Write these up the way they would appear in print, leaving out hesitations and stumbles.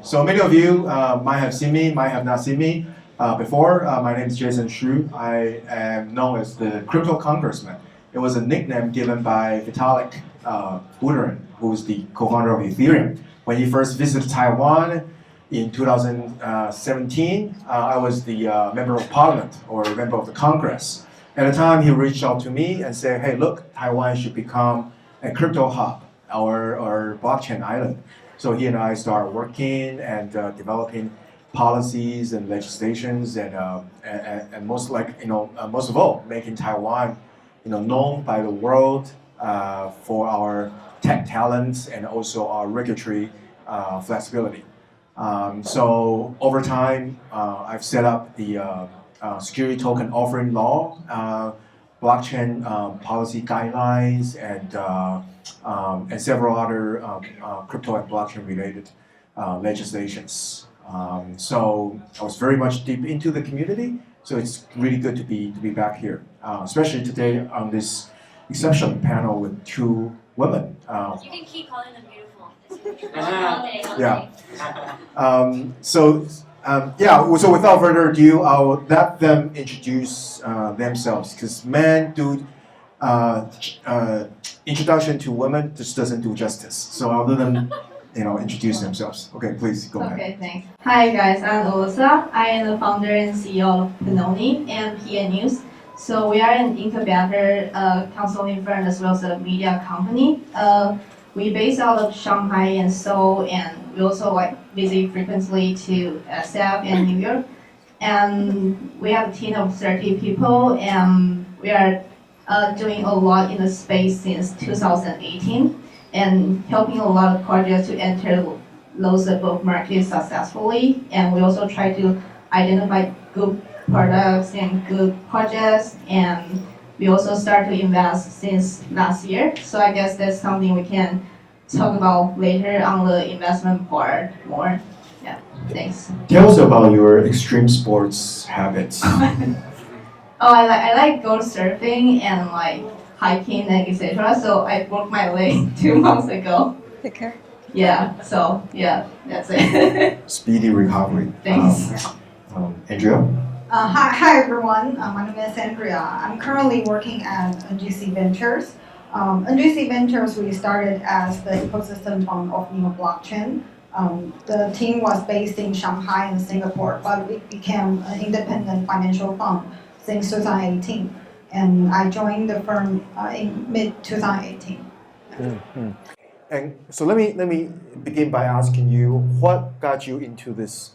So many of you might have seen me, might have not seen me before. My name is Jason Hsu. I am known as the Crypto Congressman. It was a nickname given by Vitalik Buterin, who is the co-founder of Ethereum. When he first visited Taiwan in 2017, I was the member of parliament or member of the Congress. At the time, he reached out to me and said, hey, look, Taiwan should become a crypto hub or blockchain island. So he and I started working and developing policies and legislations and most of all, making Taiwan known by the world for our tech talents and also our regulatory flexibility. So over time, I've set up the security token offering law, blockchain policy guidelines, and several other crypto and blockchain related legislations. So I was very much deep into the community. So it's really good to be back here, especially today on this exceptional panel with two women. You can keep calling them beautiful. Yeah. So without further ado, I'll let them introduce themselves, because men do introduction to women just doesn't do justice. So I'll let them introduce themselves. Okay, please go ahead. Okay, thanks. Hi guys, I'm Alyssa. I am the founder and CEO of PANOMY and PN News. So we are an incubator consulting firm as well as a media company. We base out of Shanghai and Seoul, and we also visit frequently to SF and New York. And we have a team of 30 people, and we are doing a lot in the space since 2018, and helping a lot of projects to enter those above markets successfully. And we also try to identify good products and good projects, and we also start to invest since last year. So I guess that's something we can talk about later on the investment part more. Yeah, thanks. Tell us about your extreme sports habits. I like go surfing and hiking and etc. So I broke my leg 2 months ago. Take care. Yeah, so yeah, that's it. Speedy recovery. Thanks. Andrea? Hi everyone. My name is Andrea. I'm currently working at NGC Ventures. NGC Ventures, we started as the ecosystem fund of blockchain. The team was based in Shanghai and Singapore, but we became an independent financial fund since 2018. And I joined the firm in mid-2018. Mm-hmm. And so let me begin by asking you, what got you into this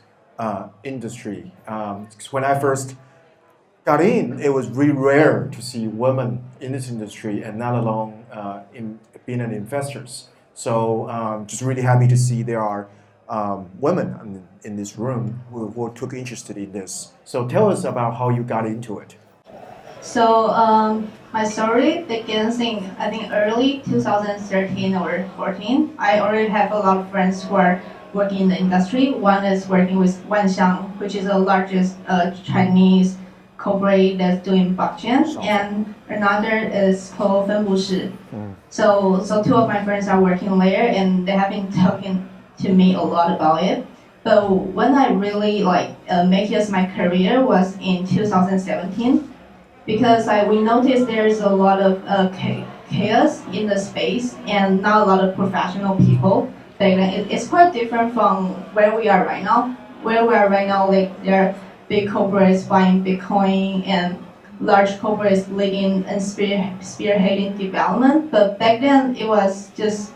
industry? When I first got in, it was really rare to see women in this industry, and not alone in being an investors. So just really happy to see there are women in this room who took interest in this. So tell us about how you got into it. So my story begins in, I think, early 2013 or 14. I already have a lot of friends who are working in the industry. One is working with Wanxiang, which is the largest Chinese corporate that's doing blockchain, and another is called Fenbushi. So two of my friends are working there, and they have been talking to me a lot about it. But when I really make it as my career was in 2017, because we noticed there's a lot of chaos in the space and not a lot of professional people. It's quite different from where we are right now. Where we are right now, there are big corporates buying Bitcoin and large corporates leading and spearheading development. But back then, it was just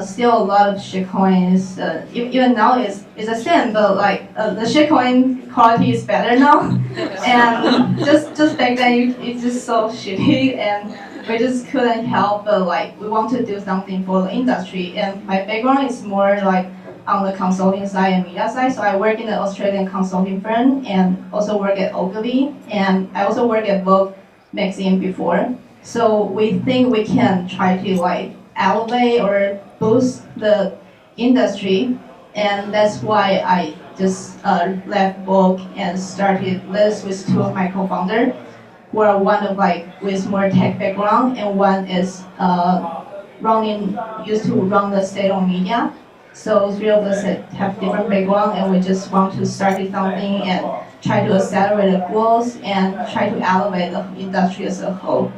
still a lot of shitcoins. Even now, it's the same, but the shitcoin quality is better now. And just back then, it's just so shitty, and we just couldn't help but we want to do something for the industry. And my background is more on the consulting side and media side. So I work in an Australian consulting firm and also work at Ogilvy, and I also work at Vogue magazine before. So we think we can try to elevate or boost the industry, and that's why I just left Vogue and started this with two of my co-founders, who are one of with more tech background, and one is used to run the state-owned media. So three of us have different background, and we just want to start something and try to accelerate the growth and try to elevate the industry as a whole.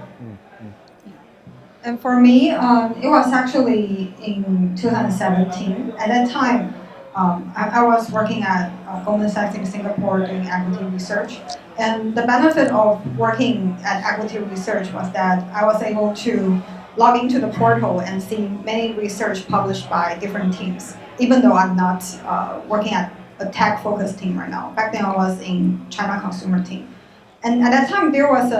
And for me, it was actually in 2017. At that time, I was working at Goldman Sachs in Singapore doing equity research. And the benefit of working at equity research was that I was able to log into the portal and see many research published by different teams, even though I'm not working at a tech-focused team right now. Back then, I was in China consumer team. And at that time, there was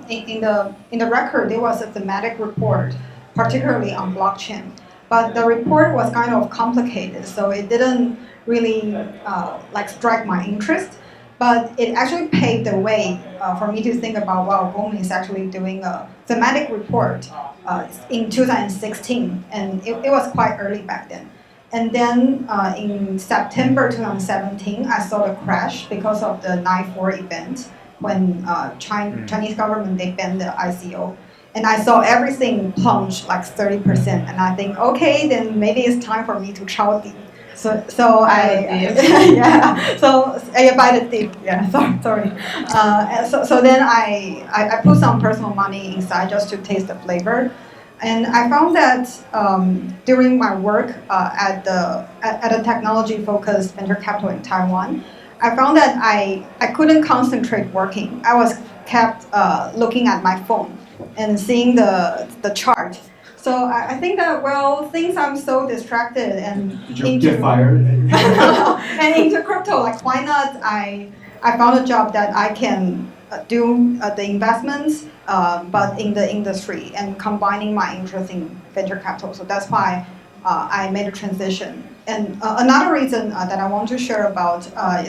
in the record there was a thematic report, particularly on blockchain. But the report was kind of complicated, so it didn't really strike my interest. But it actually paved the way for me to think about, wow, Goldman is actually doing a thematic report in 2016, and it was quite early back then. And then in September 2017, I saw the crash because of the 9/4 event, when Chinese government, they banned the ICO. And I saw everything plunge like 30%. And I think, okay, then maybe it's time for me to try it. So I buy the dip. Yeah, sorry. So then I put some personal money inside just to taste the flavor. And I found that during my work at a technology-focused venture capital in Taiwan, I found that I couldn't concentrate working. I was kept looking at my phone and seeing the chart. So I think that, well, since I'm so distracted and Did you get fired? and into crypto, like why not? I found a job that I can do the investments, but in the industry and combining my interest in venture capital. So that's why I made a transition. And another reason that I want to share about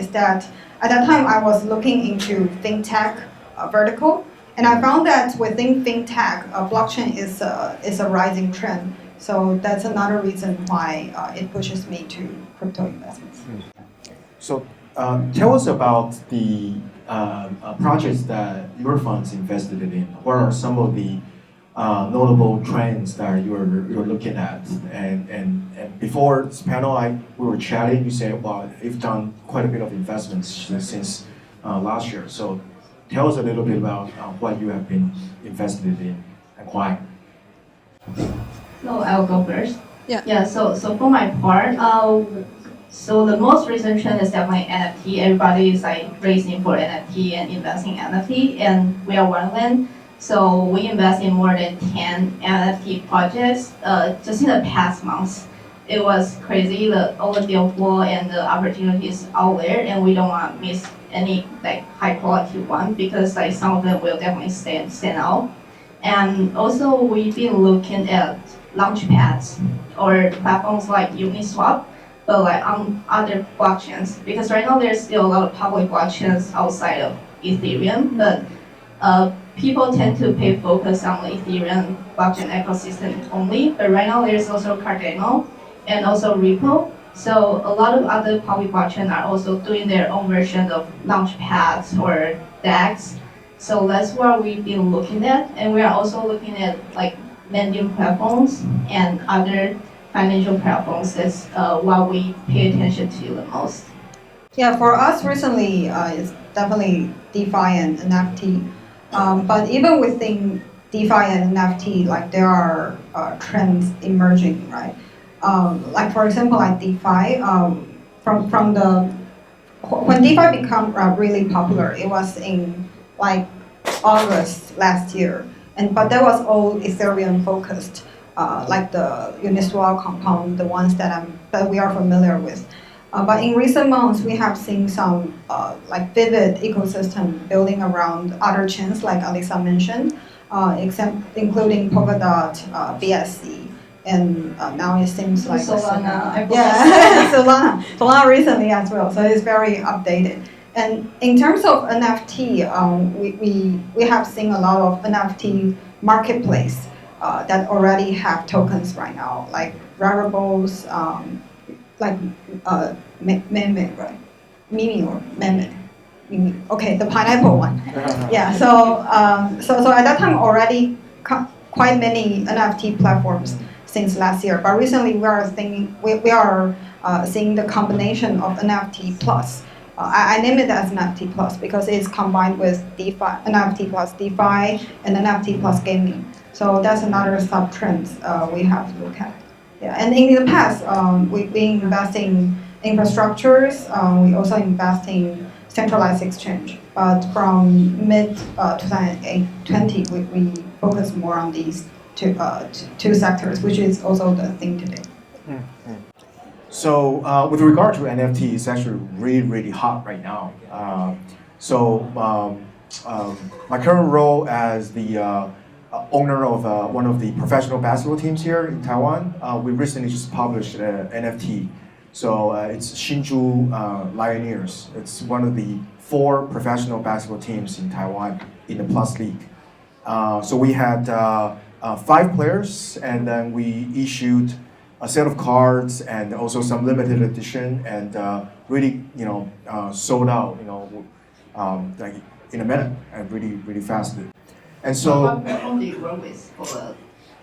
is that at that time I was looking into fintech vertical, and I found that within fintech, blockchain is a rising trend. So that's another reason why it pushes me to crypto investments. So tell us about the projects that your funds invested in. What are some of the notable trends that you're looking at? And before this panel, we were chatting. You said, well, you've done quite a bit of investments since last year. So tell us a little bit about what you have been invested in and why. So I'll go first. Yeah. So for my part, so the most recent trend is definitely NFT. Everybody is like racing for NFT and investing in NFT, and we are one of them. So we invest in more than 10 NFT projects just in the past months. It was crazy, all the deal flow and the opportunities out there, and we don't want to miss any like high quality one because like some of them will definitely stand out. And also we've been looking at launch pads or platforms like Uniswap, but like on other blockchains, because right now there's still a lot of public blockchains outside of Ethereum, but people tend to pay focus on the Ethereum blockchain ecosystem only. But right now there's also Cardano and also Ripple. So a lot of other public blockchains are also doing their own version of launch pads or DEX. So that's what we've been looking at, and we are also looking at like lending platforms and other financial platforms. That's what we pay attention to the most. Yeah, for us recently, it's definitely DeFi and NFT. But even within DeFi and NFT, like there are trends emerging, right? Like for example, like DeFi, from the when DeFi became really popular, it was in like August last year, but that was all Ethereum focused, like the Uniswap compound, the ones that we are familiar with. But in recent months, we have seen some like vivid ecosystem building around other chains, like Alyssa mentioned, including Polkadot, BSC, and now it seems like Solana. Solana recently as well. So it's very updated. And in terms of NFT, we have seen a lot of NFT marketplace that already have tokens right now, like Raribles, like meme, right? Mimi or meme. Mimi. Okay, the pineapple one. Yeah. So at that time already quite many NFT platforms since last year. But recently, we are seeing the combination of NFT plus. I name it as NFT plus because it's combined with DeFi, NFT plus DeFi, and NFT plus gaming. So that's another sub-trend we have to look at. Yeah, and in the past, we've been investing in infrastructures. We also invest in centralized exchange. But from mid 2020, we focus more on these two sectors, which is also the thing today. So with regard to NFT, it's actually really hot right now. My current role as the owner of one of the professional basketball teams here in Taiwan, we recently just published an NFT. So it's Hsinchu Lioneers. It's one of the 4 professional basketball teams in Taiwan in the Plus League. So we had 5 players, and then we issued a set of cards and also some limited edition, and really, sold out, like in a minute, and really fast. And so, What platform do you work with for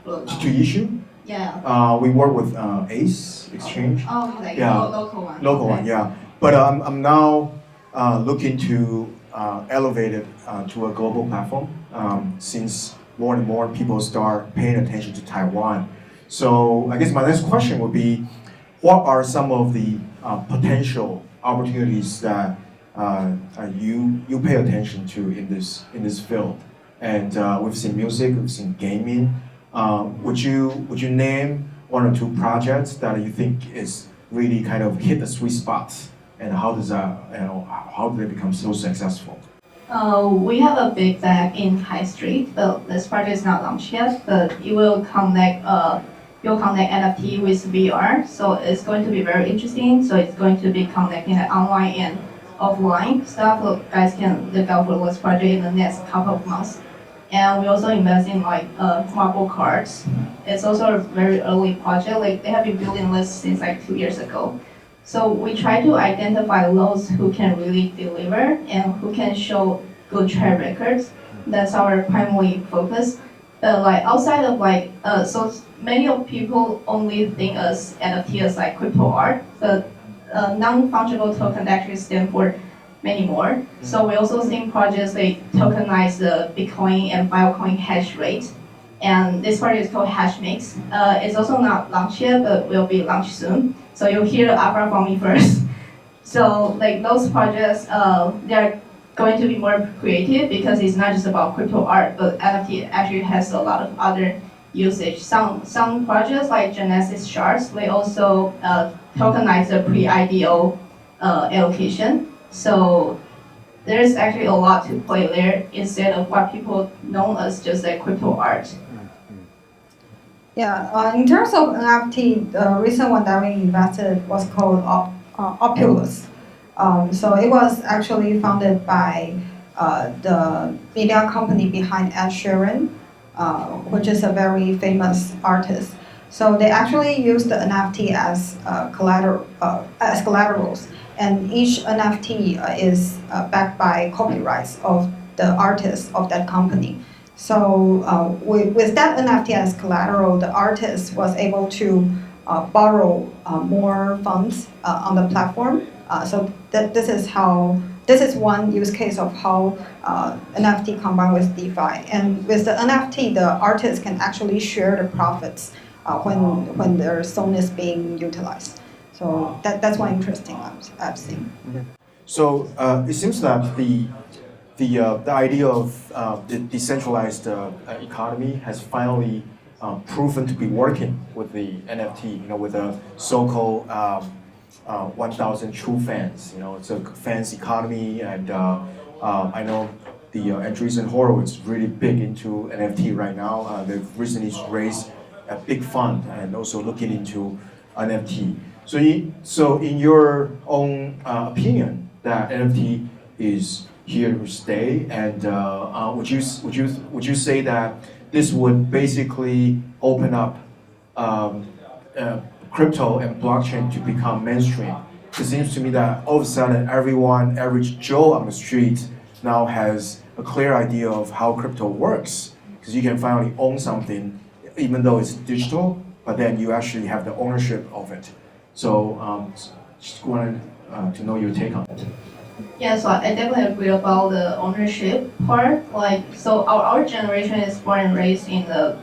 the to issue, Yeah. we work with Ace Exchange, Oh, like Yeah. local one. local one, yeah. But I'm now looking to elevate it to a global platform since more and more people start paying attention to Taiwan. So I guess my next question would be, what are some of the potential opportunities that you pay attention to in this field? And we've seen music, we've seen gaming. Would you name 1 or 2 projects that you think is really kind of hit the sweet spot? And how does that, how do they become so successful? We have a big bag in High Street, but this project is not launched yet. But it will connect NFT with VR, so it's going to be very interesting. So it's going to be connecting the online and offline stuff. So guys can look out for this project in the next couple of months. And we also invest in marble cards. It's also a very early project. Like they have been building this since 2 years ago. So we try to identify those who can really deliver and who can show good track records. That's our primary focus. Outside of so many of people only think as NFT as crypto art, but non-fungible token actually stand for many more. So we also think projects tokenize the Bitcoin and Filecoin hash rate. And this project is called HashMix. It's also not launched yet, but will be launched soon. So you'll hear the alpha from me first. So those projects, they're going to be more creative because it's not just about crypto art, but NFT actually has a lot of other usage. Some projects like Genesis Shards, they also tokenize the pre-IDO allocation. So there's actually a lot to play there instead of what people know as just crypto art. Yeah, in terms of NFT, the recent one that we invested was called Opulus. So it was actually founded by the media company behind Ed Sheeran, which is a very famous artist. So they actually use the NFT as collaterals, and each NFT is backed by copyrights of the artist of that company. So with that NFT as collateral, the artist was able to borrow more funds on the platform. So this is one use case of how NFT combined with DeFi. And with the NFT, the artist can actually share the profits when their song is being utilized. So that's one interesting I've seen. So it seems that the idea of the decentralized economy has finally proven to be working with the NFT, with the so-called 1,000 true fans. It's a fans economy, and I know the Andreessen Horowitz is really big into NFT right now. They've recently raised a big fund and also looking into NFT. So in your own opinion, that NFT is here to stay, and would you say that this would basically open up crypto and blockchain to become mainstream? It seems to me that all of a sudden average Joe on the street now has a clear idea of how crypto works, because you can finally own something, even though it's digital, but then you actually have the ownership of it. So just wanted to know your take on it. Yeah, so I definitely agree about the ownership part. Like, so our generation is born and raised in the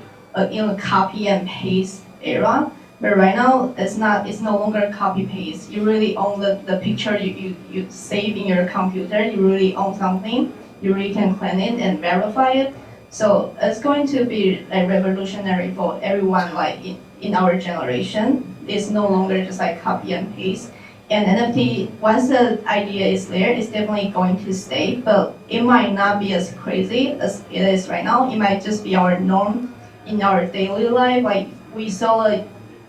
copy and paste era. But right now, it's no longer copy paste. You really own the picture you save in your computer. You really own something. You really can clean it and verify it. So it's going to be like revolutionary for everyone like in our generation. It's no longer just like copy and paste. And NFT, once the idea is there, it's definitely going to stay, but it might not be as crazy as it is right now. It might just be our norm in our daily life. Like we saw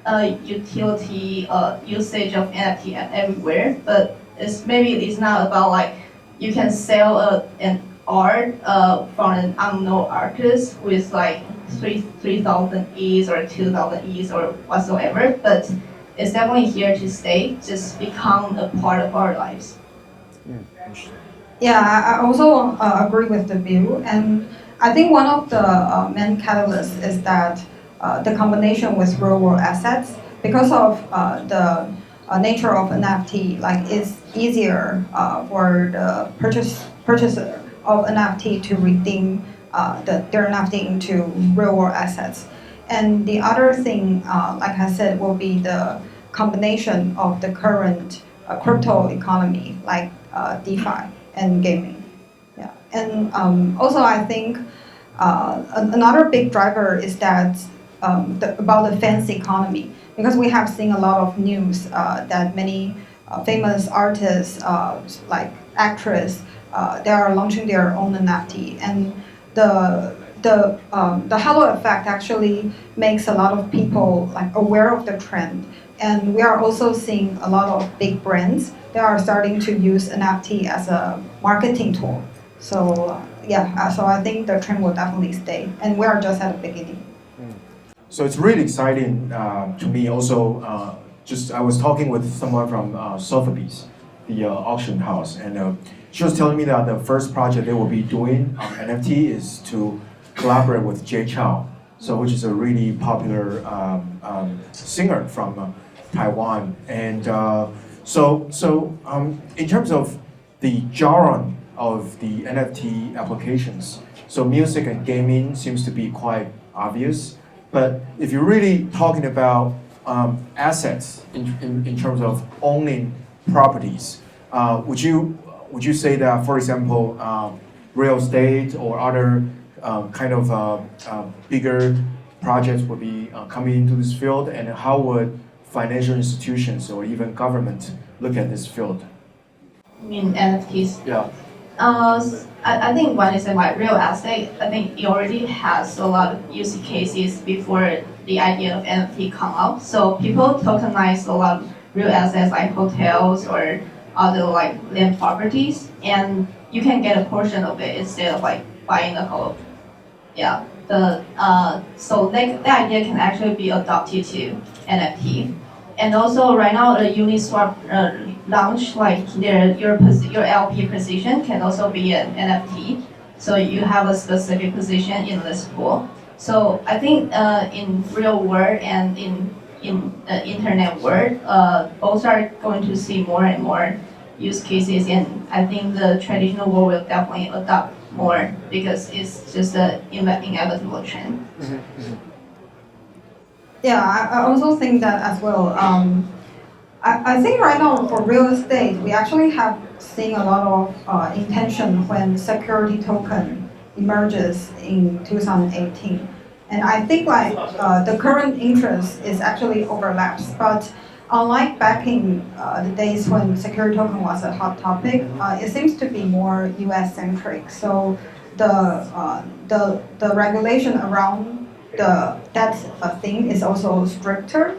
a utility usage of NFT everywhere, but maybe it's not about like you can sell an art from an unknown artist with like 3,000 ETH or 2,000 ETH or whatsoever, but it's definitely here to stay, just become a part of our lives. Yeah, I also agree with the view, and I think one of the main catalysts is that the combination with real world assets, because of the nature of NFT, like it's easier for the purchaser of NFT to redeem their NFT into real world assets. And the other thing, like I said, will be the combination of the current crypto economy, like DeFi and gaming. Yeah, and also I think another big driver is that about the fancy economy, because we have seen a lot of news that many famous artists, like actors, they are launching their own NFT, and the halo effect actually makes a lot of people like aware of the trend, and we are also seeing a lot of big brands that are starting to use NFT as a marketing tool. So so I think the trend will definitely stay, and we are just at the beginning. So it's really exciting to me. Also, I was talking with someone from Sotheby's, the auction house, and she was telling me that the first project they will be doing on NFT is to collaborate with Jay Chou, which is a really popular singer from Taiwan. And in terms of the genre of the NFT applications, so music and gaming seems to be quite obvious. But if you're really talking about assets in terms of owning properties, would you say that, for example, real estate or other kind of bigger projects would be coming into this field, and how would financial institutions or even government look at this field? I mean NFTs. Yeah. I think one is about real estate. I think it already has a lot of use cases before the idea of NFT come up. So people tokenize a lot of real assets like hotels or other like land properties, and you can get a portion of it instead of like buying the whole. Yeah. So that idea can actually be adopted to NFT. And also right now the Uniswap launch, like your LP position can also be an NFT. So you have a specific position in this pool. So I think in real world and in internet world, both are going to see more and more use cases, and I think the traditional world will definitely adopt more because it's just an inevitable trend. Yeah, I also think that as well. I think right now for real estate, we actually have seen a lot of intention when security token emerges in 2018. And I think like the current interest is actually overlaps. But unlike back in the days when security token was a hot topic, it seems to be more US centric. So the regulation around that thing is also stricter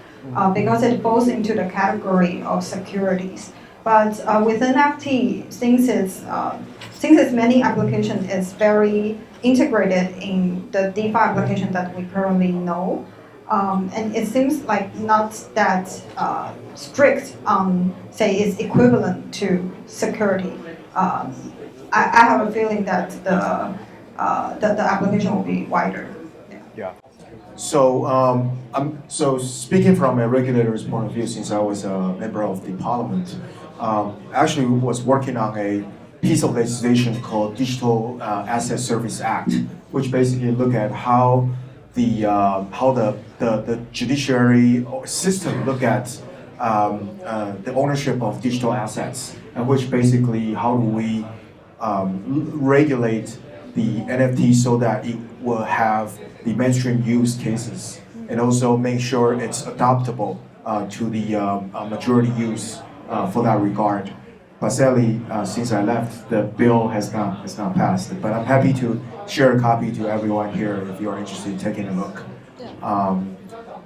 because it falls into the category of securities. But with NFT, since its many applications is very integrated in the DeFi application that we currently know, and it seems like not that strict on, say, it's equivalent to security. I have a feeling that the application will be wider. Yeah. Yeah. So, so speaking from a regulator's point of view, since I was a member of the parliament, actually was working on a piece of legislation called Digital Asset Service Act, which basically look at how the judiciary system look at the ownership of digital assets, and which basically how do we regulate the NFT so that it will have the mainstream use cases, and also make sure it's adaptable to the majority use for that regard. But sadly, since I left, the bill has not passed. But I'm happy to share a copy to everyone here if you are interested in taking a look.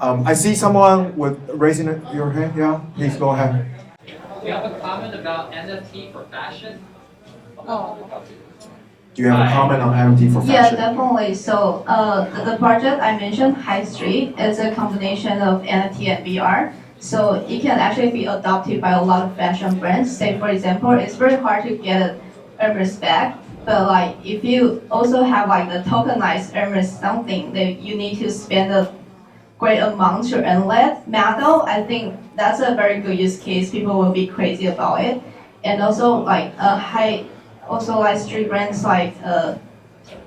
I see someone with raising your hand. Yeah, please go ahead. Do you have a comment about NFT for fashion? Do you have a comment on NFT for fashion? Yeah, definitely. So the project I mentioned, High Street, is a combination of NFT and VR. So it can actually be adopted by a lot of fashion brands. Say, for example, it's very hard to get an Hermes bag, but like if you also have like the tokenized Hermes something that you need to spend a great amount to earn that metal, I think that's a very good use case. People will be crazy about it. And also like also like street brands like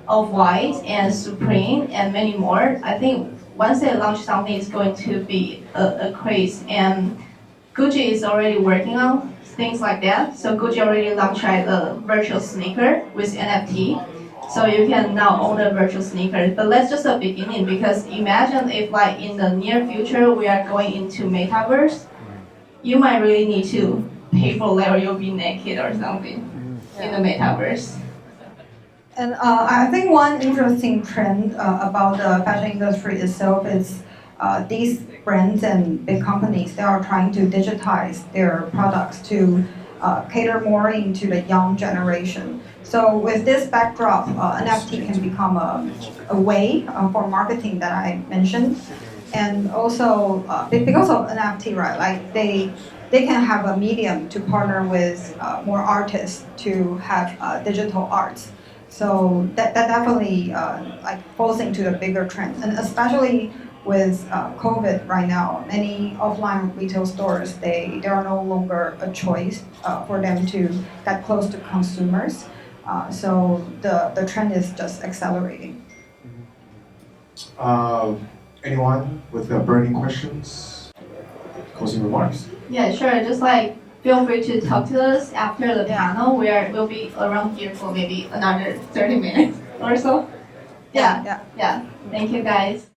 Off-White and Supreme and many more. I think once they launch something, it's going to be a craze. And Gucci is already working on things like that. So Gucci already launched a virtual sneaker with NFT. So you can now own a virtual sneaker. But that's just a beginning, because imagine if like in the near future we are going into metaverse, you might really need to pay for that or you'll be naked or something in the metaverse. And I think one interesting trend about the fashion industry itself is these brands and big companies, they are trying to digitize their products to cater more into the young generation. So with this backdrop, NFT can become a way for marketing that I mentioned. And also because of NFT, right, like they can have a medium to partner with more artists to have digital arts. So that definitely like falls into the bigger trend, and especially with COVID right now, many offline retail stores they are no longer a choice for them to get close to consumers. So the trend is just accelerating. Anyone with burning questions? Closing remarks. Yeah, sure. Just like feel free to talk to us after the panel. We'll be around here for maybe another 30 minutes or so. Yeah. Thank you guys.